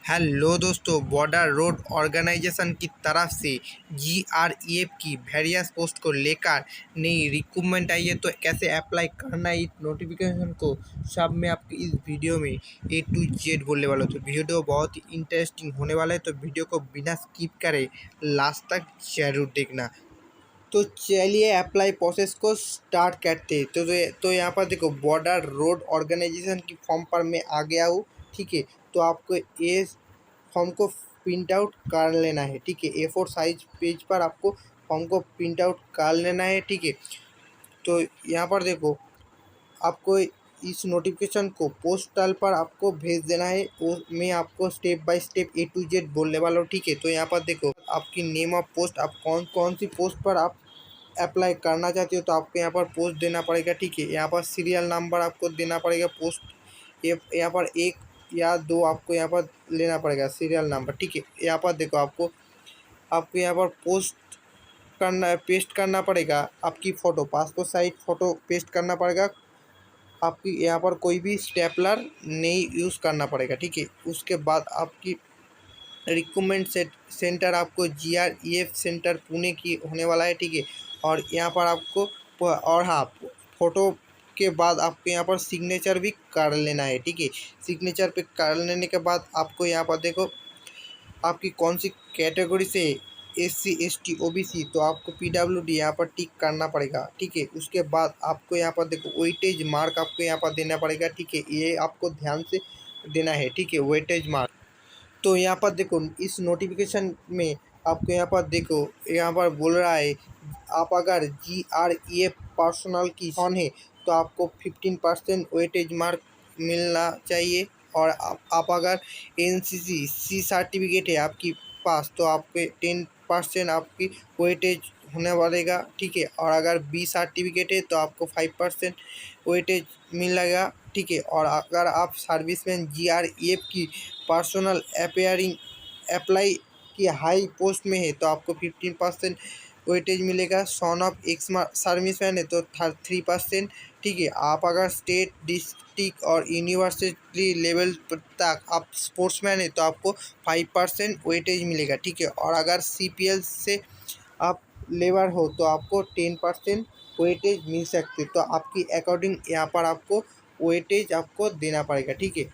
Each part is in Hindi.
हेलो दोस्तों, बॉर्डर रोड ऑर्गेनाइजेशन की तरफ से जीआरईएफ की वेरियस पोस्ट को लेकर नई रिक्रूटमेंट आई है। तो कैसे अप्लाई करना है इस नोटिफिकेशन को, सब मैं आपको इस वीडियो में ए टू जेड बोलने वाला हूँ। तो वीडियो बहुत ही इंटरेस्टिंग होने वाला है, तो वीडियो को बिना स्किप करे लास्ट तक जरूर देखना। तो चलिए अप्लाई प्रोसेस को स्टार्ट करते हैं। तो यहाँ पर देखो, बॉर्डर रोड ऑर्गेनाइजेशन की फॉर्म पर मैं आ गया हूँ। ठीक है, तो आपको ये फॉर्म को प्रिंट आउट कर लेना है। ठीक है, A4 साइज पेज पर आपको फॉर्म को प्रिंट आउट कर लेना है। ठीक है, तो यहाँ पर देखो, आपको इस नोटिफिकेशन को पोस्टल पर आपको भेज देना है। और मैं आपको step by step A to Z बोलने वाला हूँ। ठीक है, तो यहाँ पर देखो, आपकी नेम ऑफ पोस्ट, आप कौन कौन सी पोस्ट पर आप अप्लाई करना चाहते हो, तो आपको यहाँ पर पोस्ट देना पड़ेगा। ठीक है, यहाँ पर सीरियल नंबर आपको देना पड़ेगा। पोस्ट यहाँ पर एक या दो आपको यहाँ पर लेना पड़ेगा सीरियल नंबर। ठीक है, यहाँ पर देखो, आपको आपको यहाँ पर पेस्ट करना पड़ेगा आपकी photo, passport size photo paste करना पड़ेगा। आपकी यहाँ पर कोई भी स्टेपलर नहीं यूज़ करना पड़ेगा। ठीक है, उसके बाद आपकी रिक्रूटमेंट सेंटर आपको जीआरईएफ सेंटर पुणे की होने वाला है। ठीक है, और यहाँ पर आपको और हाँ, फ़ोटो के बाद आपको यहाँ पर सिग्नेचर भी कर लेना है। ठीक है, सिग्नेचर पे कर लेने के बाद आपको यहाँ पर देखो, आपकी कौन सी कैटेगरी से, SC ST OBC, तो आपको PWD यहाँ पर टिक करना पड़ेगा। ठीक है, उसके बाद आपको यहाँ पर देखो, वेटेज मार्क आपको यहाँ पर देना पड़ेगा। ठीक है, ये आपको ध्यान से देना है। ठीक है, वेटेज मार्क। तो यहाँ पर देखो, इस नोटिफिकेशन में आपको यहाँ पर देखो, यहाँ पर बोल रहा है, आप अगर GREF पर्सनल की ऑन है तो आपको 15% वेटेज मार्क मिलना चाहिए। और आप अगर NCC C सर्टिफिकेट है आपकी पास, तो आपके 10% आपकी वेटेज होने वालेगा। ठीक है, और अगर B सर्टिफिकेट है तो आपको 5% वेटेज मिलेगा। ठीक है, और अगर आप सर्विसमैन GREF की पर्सनल अप्लाई की हाई पोस्ट में है तो आपको 15% वेटेज मिलेगा। सन ऑफ एक्स सर्विसमैन है तो 3%। ठीक है, आप अगर स्टेट, डिस्ट्रिक्ट और यूनिवर्सिटी लेवल तक आप स्पोर्ट्समैन है तो आपको 5% वेटेज मिलेगा। ठीक है, और अगर CPL से आप लेबर हो तो आपको 10% वेटेज मिल सकते। तो आपकी अकॉर्डिंग यहाँ पर आपको वेटेज आपको देना पड़ेगा। ठीक है,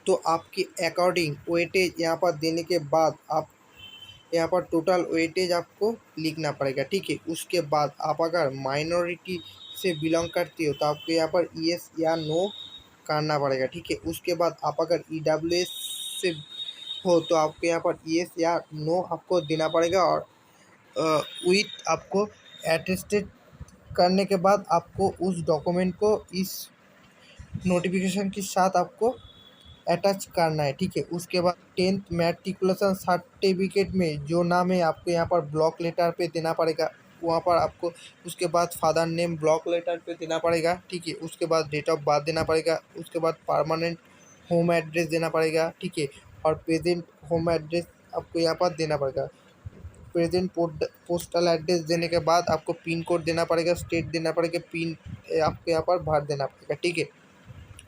तो आपकी अकॉर्डिंग वेटेज यहाँ पर देने के बाद आप यहाँ पर टोटल वेटेज आपको लिखना पड़ेगा। ठीक है, उसके बाद आप अगर माइनॉरिटी से बिलोंग करती हो तो आपको यहाँ पर yes या नो करना पड़ेगा। ठीक है, उसके बाद आप अगर EWS से हो तो आपको यहाँ पर yes या नो आपको देना पड़ेगा। और विथ आपको अटेस्टेड करने के बाद आपको उस डॉक्यूमेंट को इस नोटिफिकेशन के साथ आपको अटैच करना है। ठीक है, उसके बाद 10th मैट्रिकुलेशन सर्टिफिकेट में जो नाम है आपको यहाँ पर ब्लॉक लेटर पे देना पड़ेगा, वहाँ पर आपको। उसके बाद फादर नेम ब्लॉक लेटर पे देना पड़ेगा। ठीक है, उसके बाद डेट ऑफ बर्थ देना पड़ेगा। उसके बाद परमानेंट होम एड्रेस देना पड़ेगा। ठीक है, और प्रेजेंट होम एड्रेस आपको यहाँ पर देना पड़ेगा। प्रेजेंट पोस्टल एड्रेस देने के बाद आपको पिन कोड देना पड़ेगा, स्टेट देना पड़ेगा, पिन आपको यहाँ पर भर देना पड़ेगा। ठीक है,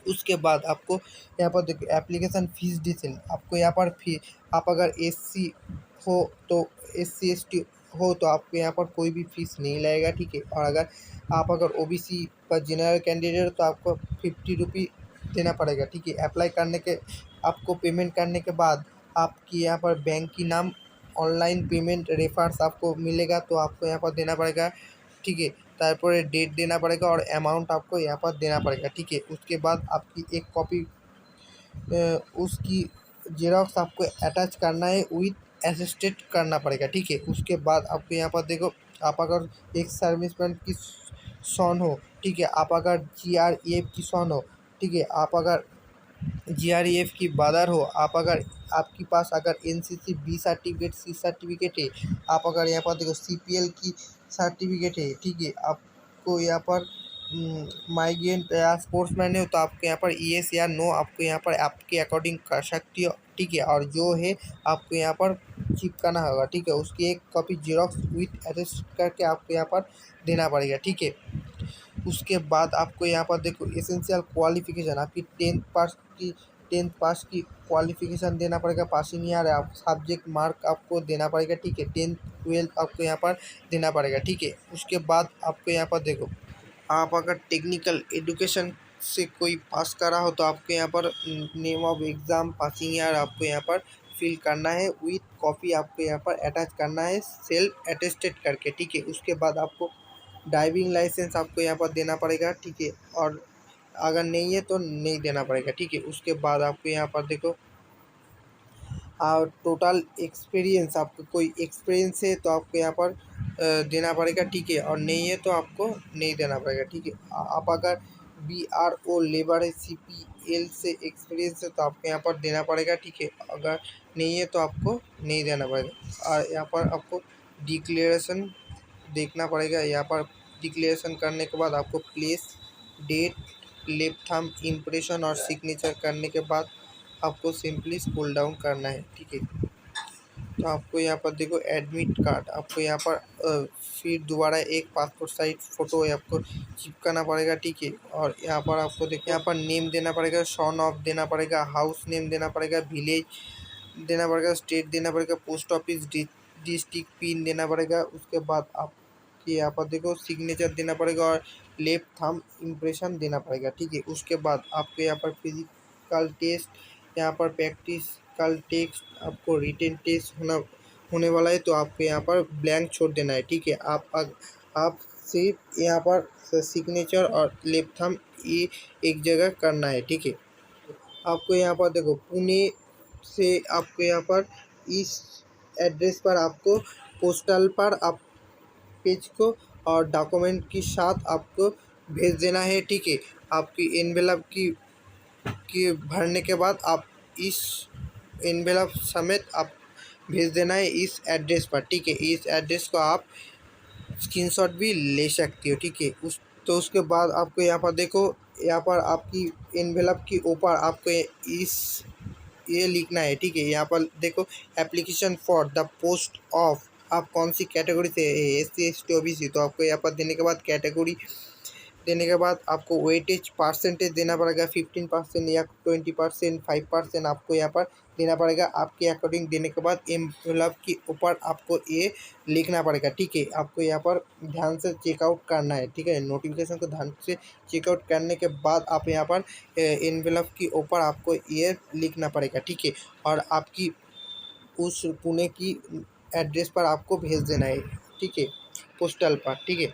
उसके बाद आपको यहाँ पर देखिए, एप्लीकेशन फ़ीस डिटेल आपको यहाँ पर आप अगर SC हो तो SC ST हो तो आपको यहाँ पर कोई भी फीस नहीं लगेगा। ठीक है, और अगर आप अगर OBC पर जनरल कैंडिडेट हो तो आपको 50 रुपी देना पड़ेगा। ठीक है, अप्लाई करने के आपको पेमेंट करने के बाद आपकी यहाँ पर बैंक की नाम ऑनलाइन पेमेंट रेफर्स आपको मिलेगा, तो आपको यहाँ पर देना पड़ेगा। ठीक है, तारपरे डेट देना पड़ेगा और अमाउंट आपको यहाँ पर देना पड़ेगा। ठीक है, उसके बाद आपकी एक कॉपी उसकी जेरॉक्स आपको अटैच करना है, विथ असिस्टेड करना पड़ेगा। ठीक है, उसके बाद आपको यहाँ पर देखो, आप अगर एक सर्विसमैन की सन हो, ठीक है, आप अगर GREF की सन हो, ठीक है, आप अगर GREF की बादर हो, आप अगर आपके पास अगर NCC B certificate, C certificate है, आप अगर यहाँ पर देखो CPL की सर्टिफिकेट है, ठीक है, आपको यहाँ पर माइग्रेंट या स्पोर्ट्समैन है तो आपको यहाँ पर yes या नो आपको यहाँ पर आपके अकॉर्डिंग कर सकती हो। ठीक है, और जो है आपको यहाँ पर चिपकाना होगा। ठीक है, उसकी एक कॉपी जेरॉक्स विथ अटेस्ट करके आपको यहाँ पर देना पड़ेगा। ठीक है, उसके बाद आपको यहाँ पर देखो, एसेंशियल क्वालिफिकेशन आपकी 10th पास की 10th पास की क्वालिफिकेशन देना पड़ेगा, पासिंग ईयर आप सब्जेक्ट मार्क आपको देना पड़ेगा, ठीक है। 10th 12th आपको यहाँ पर देना पड़ेगा, ठीक है। उसके बाद आपको यहाँ पर देखो, आप अगर टेक्निकल एजुकेशन से कोई पास करा हो तो आपको यहाँ पर name of exam, passing year आपको यहाँ पर फिल करना है, विथ कॉपी आपको यहाँ पर अटैच करना है सेल्फ अटेस्टेड करके, ठीक है। उसके बाद आपको ड्राइविंग लाइसेंस आपको यहाँ पर देना पड़ेगा, ठीक है। और अगर नहीं है तो नहीं देना पड़ेगा, ठीक है। उसके बाद आपको यहाँ पर देखो, और टोटल एक्सपीरियंस, आपको कोई एक्सपीरियंस है तो आपको यहाँ पर देना पड़ेगा, ठीक है। और नहीं है तो आपको नहीं देना पड़ेगा, ठीक है। आप अगर BRO लेबर है, CPL से एक्सपीरियंस है तो आपको यहाँ पर देना पड़ेगा, ठीक है। अगर नहीं है तो आपको नहीं देना पड़ेगा। और यहाँ पर आपको डिक्लेरेशन देखना पड़ेगा। यहाँ पर डिक्लेरेशन करने के बाद आपको place, date, left thumb impression और सिग्नेचर करने के बाद आपको सिंपली स्क्रॉल डाउन करना है, ठीक है। तो आपको यहाँ पर देखो एडमिट कार्ड, आपको यहाँ पर फिर दोबारा एक पासपोर्ट साइज फ़ोटो आपको चिपकाना पड़ेगा, ठीक है। और यहाँ पर आपको देखो, यहाँ पर नेम देना पड़ेगा, सन ऑफ देना पड़ेगा, हाउस नेम देना पड़ेगा, विलेज देना पड़ेगा, स्टेट देना पड़ेगा, पोस्ट ऑफिस, डिस्ट्रिक्ट पिन देना पड़ेगा। उसके बाद आप यहाँ पर देखो सिग्नेचर देना पड़ेगा और लेफ्ट थंब इम्प्रेशन देना पड़ेगा, ठीक है। उसके बाद आपको यहाँ पर फिजिकल टेस्ट, यहाँ पर प्रैक्टिकल टेस्ट, आपको रिटन टेस्ट होने वाला है, तो आपको यहाँ पर ब्लैंक छोड़ देना है, ठीक है। आप सिर्फ यहाँ पर सिग्नेचर और लेफ्ट थंब ये एक जगह करना है, ठीक है। आपको यहाँ पर देखो पुणे से आपको यहाँ पर इस एड्रेस पर आपको पोस्टल पर आप पेज को और डॉक्यूमेंट के साथ आपको भेज देना है, ठीक है। आपकी एनवेलप की भरने के बाद आप इस एनवेलप समेत आप भेज देना है इस एड्रेस पर, ठीक है। इस एड्रेस को आप स्क्रीनशॉट भी ले सकती हो, ठीक है। उसके बाद आपको यहाँ पर देखो, यहाँ पर आपकी एनवेलप के ऊपर आपको ये लिखना है, ठीक है। यहाँ पर देखो application for the post of, आप कौन सी कैटेगरी से है, SC ST OBC, तो आपको यहाँ पर देने के बाद कैटेगरी देने के बाद आपको वेटेज परसेंटेज देना पड़ेगा, 15% या 20%, 5% आपको यहाँ पर देना पड़ेगा आपके अकॉर्डिंग। देने के बाद एनवेलप के ऊपर आपको ये लिखना पड़ेगा, ठीक है। आपको यहाँ पर ध्यान से चेकआउट करना है, ठीक है। नोटिफिकेशन को ध्यान से चेकआउट करने के बाद आप यहाँ पर एनवेलप के ऊपर आपको ये लिखना पड़ेगा, ठीक है। और आपकी उस पुणे की एड्रेस पर आपको भेज देना है, ठीक है, पोस्टल पर, ठीक है।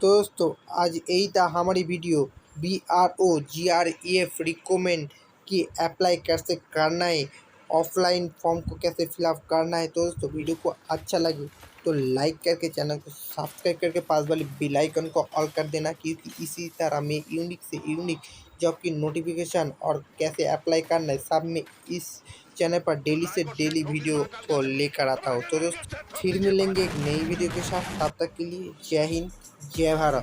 तो दोस्तों आज यही था हमारी वीडियो, BRO GREF रिकमेंड कि अप्लाई कैसे करना है, ऑफलाइन फॉर्म को कैसे फिलअप करना है। तो दोस्तों वीडियो को अच्छा लगे तो लाइक करके चैनल को सब्सक्राइब करके पास वाले बेल आइकन को ऑल कर देना, क्योंकि इसी तरह मैं यूनिक से यूनिक जॉब की नोटिफिकेशन और कैसे अप्लाई करना है सब में इस चैनल पर डेली से डेली वीडियो को लेकर आता हूँ। तो दोस्तों फिर मिलेंगे एक नई वीडियो के साथ, तब तक के लिए जय हिंद, जय भारत।